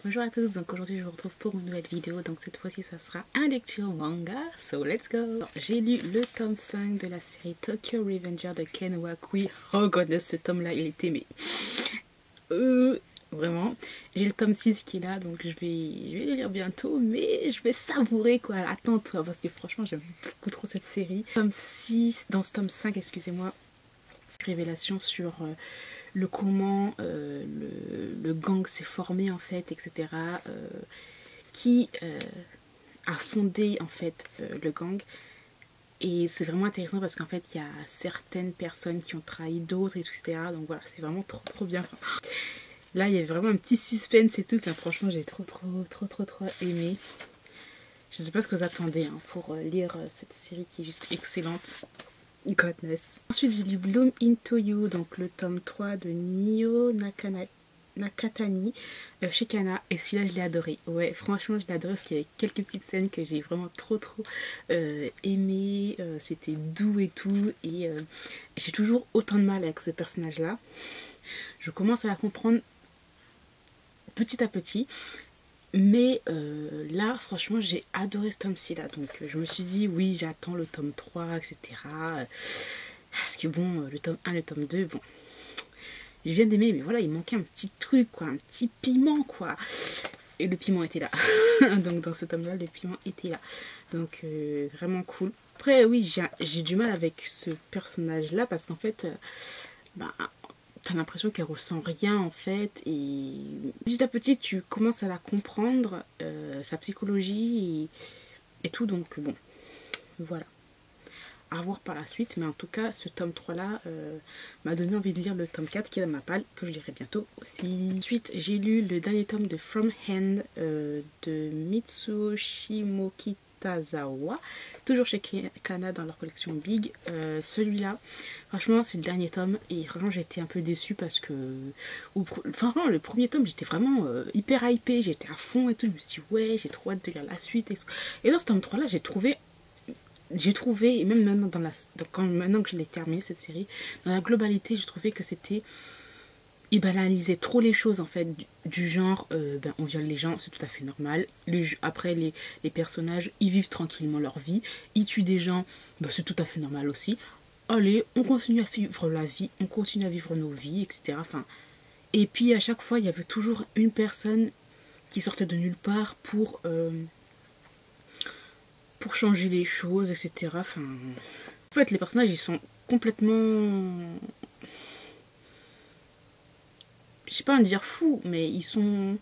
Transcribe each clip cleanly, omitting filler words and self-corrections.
Bonjour à tous, donc aujourd'hui je vous retrouve pour une nouvelle vidéo, donc cette fois-ci ça sera un lecture manga, so let's go. J'ai lu le tome 5 de la série Tokyo Revenger de Ken Wakui. Oh goodness, ce tome là il était mais... vraiment. J'ai le tome 6 qui est là, donc je vais le lire bientôt, mais je vais savourer quoi, attends-toi, parce que franchement j'aime beaucoup trop cette série. Tome 6, dans ce tome 5, excusez-moi, révélation sur... le comment le gang s'est formé en fait, etc. Qui a fondé en fait le gang. Et c'est vraiment intéressant parce qu'en fait il y a certaines personnes qui ont trahi d'autres, etc. Donc voilà, c'est vraiment trop bien. Là il y avait vraiment un petit suspense et tout. Enfin, franchement j'ai trop aimé. Je sais pas ce que vous attendez hein, pour lire cette série qui est juste excellente. Godness. Ensuite, j'ai lu Bloom Into You, donc le tome 3 de Nio Nakatani chez Kana. Et celui-là, je l'ai adoré. Ouais, franchement, je l'ai adoré parce qu'il y avait quelques petites scènes que j'ai vraiment trop aimé. C'était doux et tout. Et j'ai toujours autant de mal avec ce personnage-là. Je commence à la comprendre petit à petit. Mais là, franchement, j'ai adoré ce tome-ci là. Donc, je me suis dit, oui, j'attends le tome 3, etc. Parce que bon, le tome 1, le tome 2, bon, je viens d'aimer, mais voilà, il manquait un petit truc, quoi, un petit piment, quoi. Et le piment était là. Donc, dans ce tome-là, le piment était là. Donc, vraiment cool. Après, oui, j'ai du mal avec ce personnage-là parce qu'en fait, bah, t'as l'impression qu'elle ressent rien en fait, et petit à petit tu commences à la comprendre, sa psychologie et tout, donc bon, voilà. À voir par la suite, mais en tout cas ce tome 3 là m'a donné envie de lire le tome 4 qui est dans ma palle, que je lirai bientôt aussi. Ensuite j'ai lu le dernier tome de From Hand de Mitsuo Shimoki-Tazawa, toujours chez Kana dans leur collection Big. Celui-là, franchement, c'est le dernier tome et vraiment j'ai été un peu déçue parce que... Enfin, vraiment, le premier tome, j'étais vraiment hyper hypée, j'étais à fond et tout. Je me suis dit, ouais, j'ai trop hâte de lire la suite. Et dans ce tome 3-là, j'ai trouvé, et même maintenant, maintenant que je l'ai terminé cette série, dans la globalité, j'ai trouvé que c'était... Il banalisait trop les choses en fait, du genre ben, on viole les gens, c'est tout à fait normal. Après les personnages, ils vivent tranquillement leur vie, ils tuent des gens, ben, c'est tout à fait normal aussi. Allez, on continue à vivre la vie, on continue à vivre nos vies, etc. Enfin, et puis à chaque fois, il y avait toujours une personne qui sortait de nulle part pour changer les choses, etc. Enfin, en fait, les personnages, ils sont complètement... Je sais pas en dire fous, mais ils sont...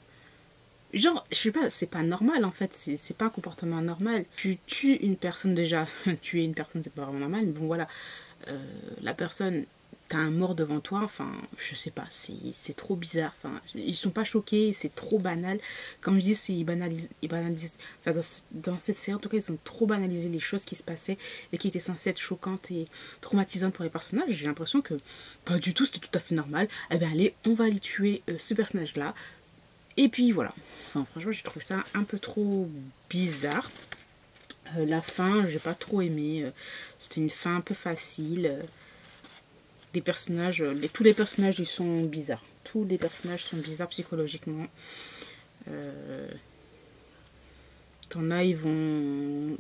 Genre, je sais pas, c'est pas normal en fait, c'est pas un comportement normal. Tu tues une personne déjà, tuer une personne c'est pas vraiment normal, mais bon voilà, la personne, t'as un mort devant toi, enfin, je sais pas, c'est trop bizarre, enfin, ils sont pas choqués, c'est trop banal. Comme je dis, ils banalisent, enfin, dans cette série, en tout cas, ils ont trop banalisé les choses qui se passaient et qui étaient censées être choquantes et traumatisantes pour les personnages. J'ai l'impression que pas du tout, c'était tout à fait normal. Eh bien, allez, on va aller tuer ce personnage-là. Et puis voilà. Enfin, franchement, j'ai trouvé ça un peu trop bizarre. La fin, j'ai pas trop aimé. C'était une fin un peu facile. Les personnages, tous les personnages, ils sont bizarres. Tous les personnages sont bizarres psychologiquement. T'en as, ils vont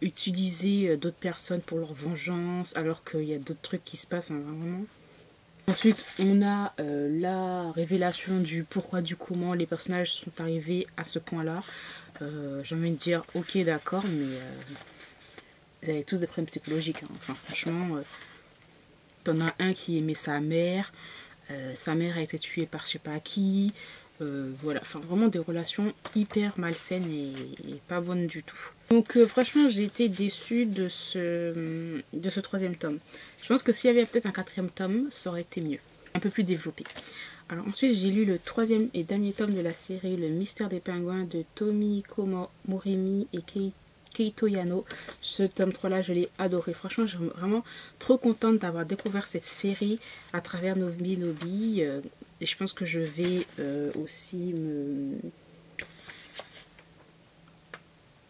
utiliser d'autres personnes pour leur vengeance, alors qu'il y a d'autres trucs qui se passent, hein, vraiment. Ensuite, on a la révélation du pourquoi, du comment les personnages sont arrivés à ce point-là. J'ai envie de dire, ok, d'accord, mais vous avez tous des problèmes psychologiques. Hein. Enfin, franchement, t'en as un qui aimait sa mère a été tuée par je sais pas qui. Voilà, enfin, vraiment des relations hyper malsaines et pas bonnes du tout. Donc, franchement, j'ai été déçue de ce troisième tome. Je pense que s'il y avait peut-être un quatrième tome, ça aurait été mieux. Un peu plus développé. Alors ensuite, j'ai lu le troisième et dernier tome de la série, Le Mystère des Pingouins de Tomiko Morimi et Keito Yano. Ce tome 3 là, je l'ai adoré. Franchement, je suis vraiment trop contente d'avoir découvert cette série à travers Nobi Nobi. Et je pense que je vais aussi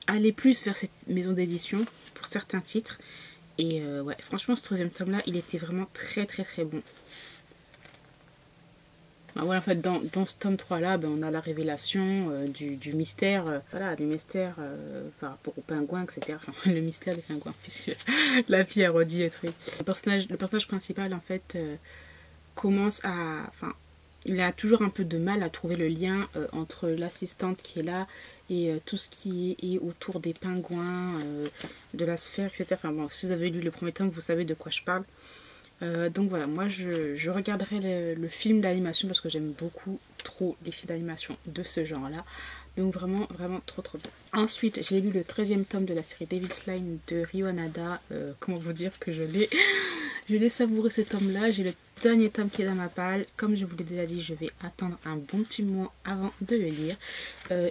aller plus vers cette maison d'édition pour certains titres. Et ouais, franchement, ce troisième tome là, il était vraiment très bon. bah voilà, en fait, dans ce tome 3 là, ben, on a la révélation du mystère, voilà, du mystère par rapport aux pingouins, etc. Enfin, le mystère des pingouins, puisque la fille a redit le truc. Le personnage principal, en fait, commence à... Enfin, il a toujours un peu de mal à trouver le lien entre l'assistante qui est là et tout ce qui est autour des pingouins, de la sphère, etc. Enfin bon, si vous avez lu le premier tome, vous savez de quoi je parle. Donc voilà, moi je regarderai le film d'animation parce que j'aime beaucoup trop les films d'animation de ce genre-là. Donc vraiment, vraiment trop trop bien. Ensuite, j'ai lu le 13e tome de la série Devil's Line de Ryo Hanada. Comment vous dire que je l'ai savouré ce tome-là. J'ai le dernier tome qui est dans ma palle. Comme je vous l'ai déjà dit, je vais attendre un bon petit moment avant de le lire.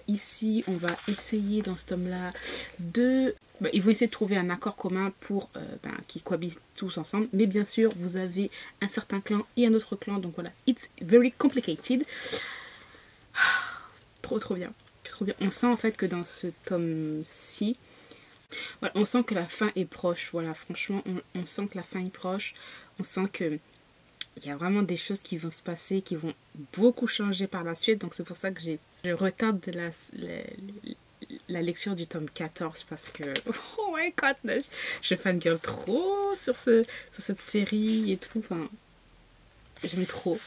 Ici, on va essayer dans ce tome-là de... ils vont essayer de trouver un accord commun pour qu'ils cohabitent tous ensemble. Mais bien sûr, vous avez un certain clan et un autre clan. Donc voilà, it's very complicated. Trop trop bien. Trop bien. On sent en fait que dans ce tome-ci, voilà, on sent que la fin est proche. Voilà, franchement, on sent que la fin est proche. On sent que il y a vraiment des choses qui vont se passer, qui vont beaucoup changer par la suite. Donc c'est pour ça que je retarde la lecture du tome 14 parce que, oh my god, je fangirl trop sur cette série et tout. Enfin, j'aime trop.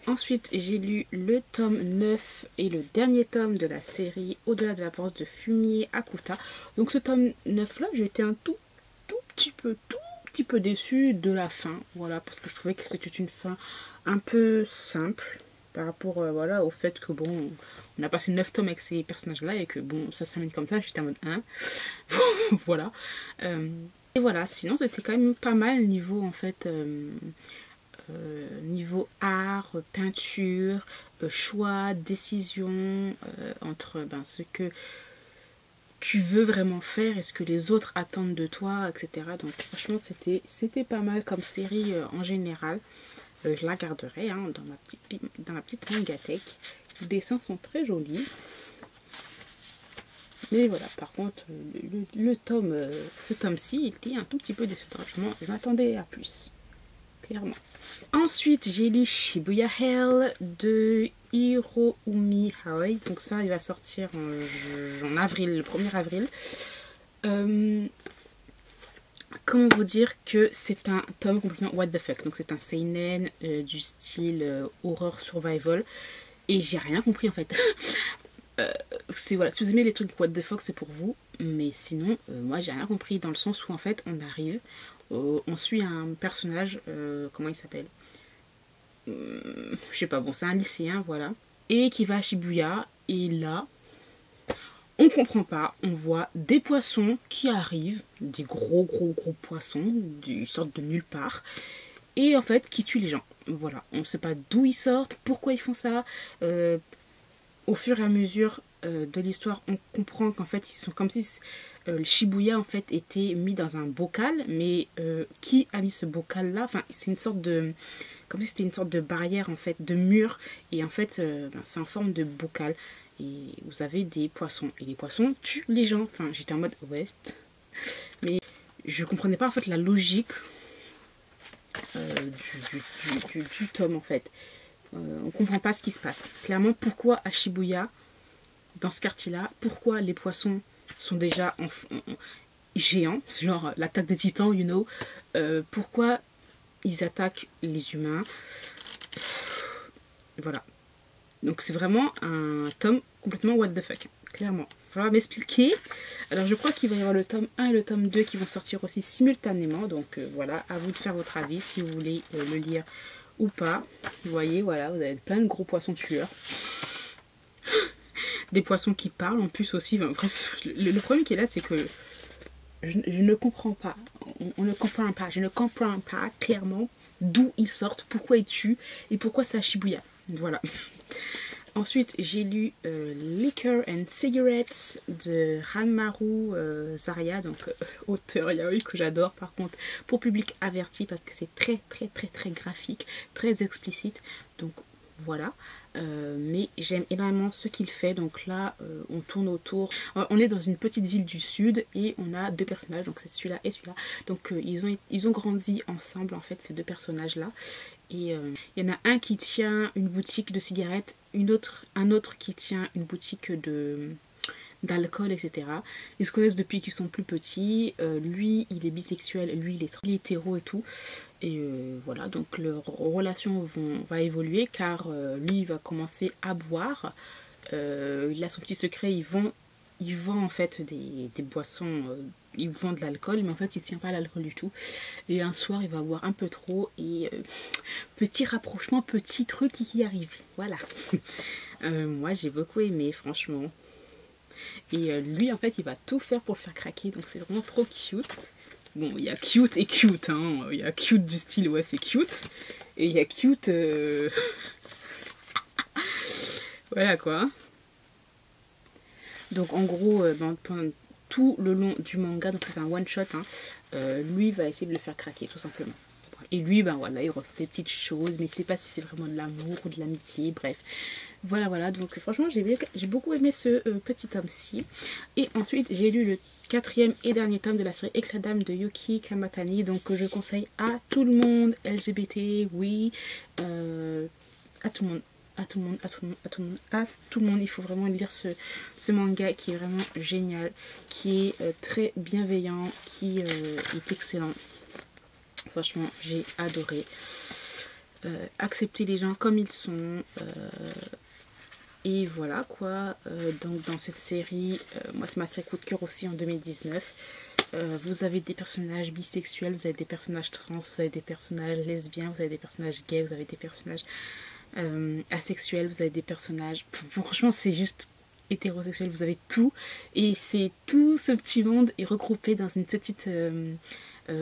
Ensuite, j'ai lu le tome 9 et le dernier tome de la série Au-delà de la force de Fumier Akuta. Donc ce tome 9 là, j'ai été un tout petit peu déçue de la fin. Voilà, parce que je trouvais que c'était une fin un peu simple par rapport voilà, au fait que bon, on a passé 9 tomes avec ces personnages là et que bon, ça s'amène comme ça, j'étais en mode 1. Voilà. Et voilà, sinon c'était quand même pas mal niveau en fait... niveau art, peinture, choix, décision entre ce que tu veux vraiment faire et ce que les autres attendent de toi, etc. Donc franchement c'était pas mal comme série en général. Je la garderai hein, dans ma petite mangathèque. Les dessins sont très jolis. Mais voilà, par contre, ce tome-ci, il était un tout petit peu décevant. Je m'attendais à plus. Clairement. Ensuite, j'ai lu Shibuya Hell de Hiroumi Aoi. Donc ça, il va sortir en avril, le 1er avril. Comment vous dire que c'est un tome complètement what the fuck. Donc c'est un seinen du style horror survival. Et j'ai rien compris en fait. Voilà, si vous aimez les trucs what the fuck, c'est pour vous. Mais sinon, moi j'ai rien compris dans le sens où en fait on arrive... on suit un personnage, comment il s'appelle, je sais pas, bon c'est un lycéen, voilà, et qui va à Shibuya, et là, on comprend pas, on voit des poissons qui arrivent, des gros poissons, qui sortent de nulle part, et en fait qui tuent les gens, voilà, on sait pas d'où ils sortent, pourquoi ils font ça, au fur et à mesure de l'histoire, on comprend qu'en fait ils sont comme si... le Shibuya en fait était mis dans un bocal, mais qui a mis ce bocal là, enfin c'est une sorte de, comme si c'était une sorte de barrière en fait, de mur, et en fait c'est en forme de bocal, et vous avez des poissons, et les poissons tuent les gens, enfin j'étais en mode ouais, mais je comprenais pas en fait la logique du tome en fait, on comprend pas ce qui se passe, clairement pourquoi à Shibuya, dans ce quartier là, pourquoi les poissons sont déjà géants, c'est genre l'attaque des titans, you know. Pourquoi ils attaquent les humains. Voilà. Donc c'est vraiment un tome complètement what the fuck, clairement. Il va falloir m'expliquer. Alors je crois qu'il va y avoir le tome 1 et le tome 2 qui vont sortir aussi simultanément. Donc voilà, à vous de faire votre avis si vous voulez le lire ou pas. Vous voyez, voilà, vous avez plein de gros poissons tueurs. Des poissons qui parlent en plus aussi. Enfin, bref, le problème qui est là, c'est que je ne comprends pas. On ne comprend pas. Je ne comprends pas clairement d'où ils sortent, pourquoi ils tuent et pourquoi c'est à Shibuya. Voilà. Ensuite, j'ai lu Liquor and Cigarettes de Ranmaru Zarya, donc auteur yaoi que j'adore, par contre pour public averti parce que c'est très graphique, très explicite. Donc voilà. mais j'aime énormément ce qu'il fait. Donc là on tourne autour, on est dans une petite ville du sud et on a deux personnages, donc c'est celui-là et celui-là. Donc ils ont grandi ensemble en fait, ces deux personnages là. Et il y en a un qui tient une boutique de cigarettes, un autre qui tient une boutique d'alcool, etc. Ils se connaissent depuis qu'ils sont plus petits. Lui il est bisexuel, lui il est hétéro et tout. Et voilà, donc leur relation va évoluer car lui il va commencer à boire. Il a son petit secret, il vend en fait des boissons, il vend de l'alcool, mais en fait il tient pas à l'alcool du tout. Et un soir il va boire un peu trop et petit rapprochement, petit truc qui arrive. Voilà. Moi j'ai beaucoup aimé franchement. Et lui en fait il va tout faire pour le faire craquer, donc c'est vraiment trop cute. Bon, il y a cute et cute, hein. Il y a cute du style ouais c'est cute, et il y a cute voilà quoi. Donc en gros pendant tout le long du manga, donc c'est un one shot, hein, lui va essayer de le faire craquer tout simplement. Et lui ben voilà, il ressent des petites choses, mais il sait pas si c'est vraiment de l'amour ou de l'amitié, bref. Voilà, donc franchement j'ai beaucoup aimé ce petit tome-ci. Et ensuite j'ai lu le 4e et dernier tome de la série Éclat d'âme de Yuki Kamatani, donc que je conseille à tout le monde, LGBT, oui, à tout le monde. À tout le monde, il faut vraiment lire ce manga qui est vraiment génial, qui est très bienveillant, qui est excellent. Franchement, j'ai adoré. Accepter les gens comme ils sont. Et voilà quoi. Donc dans cette série, moi c'est ma série coup de cœur aussi en 2019. Vous avez des personnages bisexuels, vous avez des personnages trans, vous avez des personnages lesbiens, vous avez des personnages gays, vous avez des personnages asexuels, vous avez des personnages... Franchement c'est juste hétérosexuel, vous avez tout. Et c'est tout ce petit monde est regroupé dans une petite...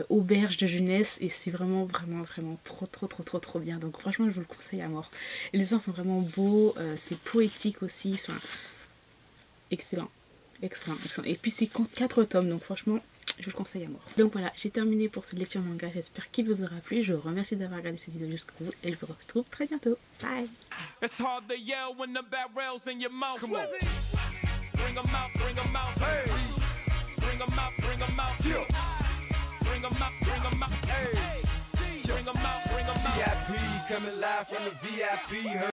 auberge de jeunesse, et c'est vraiment trop bien. Donc franchement je vous le conseille à mort. Les dessins sont vraiment beaux, c'est poétique aussi, enfin excellent. Et puis c'est 4 tomes, donc franchement je vous le conseille à mort. Donc voilà, j'ai terminé pour ce lecture manga, j'espère qu'il vous aura plu. Je vous remercie d'avoir regardé cette vidéo jusqu'au bout et je vous retrouve très bientôt. Bye. Bring 'em out, VIP, coming live from the VIP.